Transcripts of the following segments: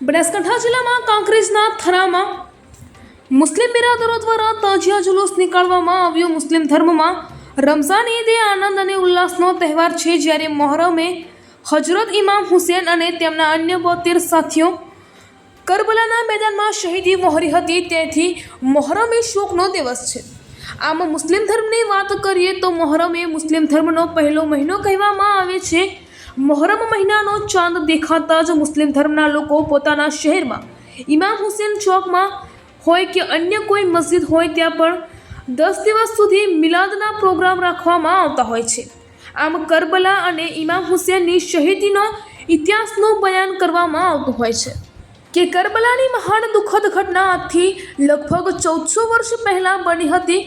બનાસકાંઠા જિલ્લામાં કાંકરેજના થરામાં મુસ્લિમ બિરાદરો દ્વારા તાજિયા જુલુસ નીકાળવામાં આવ્યો। મુસ્લિમ ધર્મમાં રમઝાન ઈદ એ આનંદ અને ઉલ્લાસનો તહેવાર છે, જ્યારે મોહરમ એ હજરત ઇમામ હુસેન અને તેમના અન્ય 72 સાથીઓ કરબલાના મેદાનમાં શહીદી વહોરી હતી, તેથી મોહરમ એ શોકનો દિવસ છે। આમ મુસ્લિમ ધર્મની વાત કરીએ તો મોહરમ એ મુસ્લિમ ધર્મનો પહેલો મહિનો કહેવામાં આવે છે। મોહરમ મહિનાનો ચાંદ દેખાતા જ મુસ્લિમ ધર્મના લોકો પોતાના શહેરમાં ઇમામ હુસેન ચોકમાં હોય કે અન્ય કોઈ મસ્જિદ હોય ત્યાં પણ 10 દિવસ સુધી મિલાદના પ્રોગ્રામ રાખવામાં આવતા હોય છે। આમ કરબલા અને ઇમામ હુસેનની શહીદીનો ઇતિહાસનું બયાન કરવામાં આવતું હોય છે કે કરબલાની મહાન દુઃખદ ઘટના આજથી લગભગ 1400 વર્ષ પહેલાં બની હતી।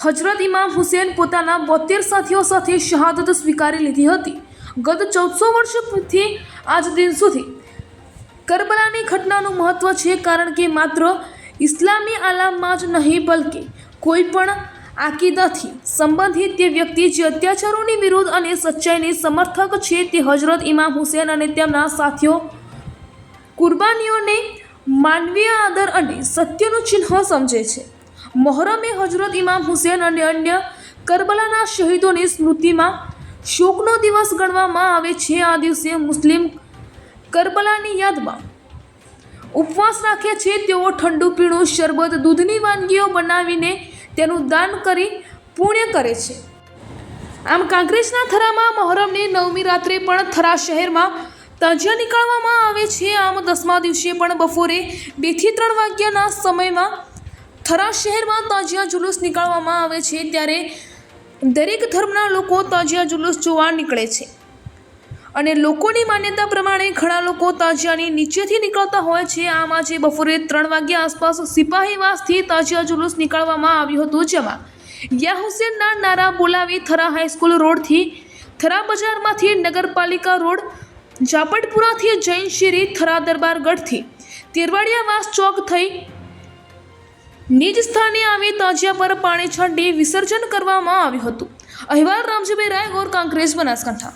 હજરત ઇમામ હુસેન પોતાના 72 સાથીઓ સાથે શહાદત સ્વીકારી લીધી હતી। ગત 1400 વર્ષથી આજ દિન સુધી કરબલાની ઘટનાનું મહત્વ છે, કારણ કે માત્ર ઇસ્લામી આલામમાં જ નહીં બલકે કોઈ પણ આકીદાથી સંબંધિત તે વ્યક્તિ જે અત્યાચારોની વિરુદ્ધ અને સચ્ચાઈની સમર્થક છે તે હજરત ઇમામ હુસેન અને તેમના સાથીઓ કુરબાનીઓને માનવીય આદર અને સત્યનું ચિહ્ન સમજે છે। મોહરમ એ હજરત ઇમામ હુસેન અને અન્ય કરબલાના શહીદોની સ્મૃતિમાં શોકનો દિવસ ગણવામાં આવે છે। આ દિવસે મુસ્લિમ કરબલાની યાદમાં ઉપવાસ રાખે છે। તેઓ ઠંડુ પીણું, શરબત, દૂધની વાનગીઓ બનાવીને તેનું દાન કરી પુણ્ય કરે છે। આમ કાંકરેજના થરામાં મોહરમની 9મી રાત્રે પણ થરા શહેરમાં તાજિયા નીકાળવામાં આવે છે। આમ 10મા દિવસે પણ બપોરે 2 થી 3 વાગ્યાના સમયમાં થરા શહેરમાં તાજિયા જુલુસ નીકાળવામાં આવે છે, ત્યારે દરેક ધર્મના લોકો તાજિયા જુલુસ જોવા નીકળે છે અને લોકોની માન્યતા પ્રમાણે ઘણા લોકો તાજિયાની નીચેથી નીકળતા હોય છે। આમ આજે બપોરે 3 વાગ્યા આસપાસ સિપાહીવાસથી તાજિયા જુલુસ નીકાળવામાં આવ્યું હતું, જેમાં યા હુસેનના નારા બોલાવી થરા હાઈસ્કૂલ રોડથી, થરા બજારમાંથી નગરપાલિકા રોડ, જાપટપુરાથી જૈન શેરી, થરા દરબારગઢથી તેરવાડિયાવાસ ચોક થઈ નિજ સ્થાને આવી તાજિયા પર પાણી છાંટી વિસર્જન કરવામાં આવ્યું હતું। અહેવાલ રામજીભાઈ રાયગોર, કાંકરેજ, બનાસકાંઠા।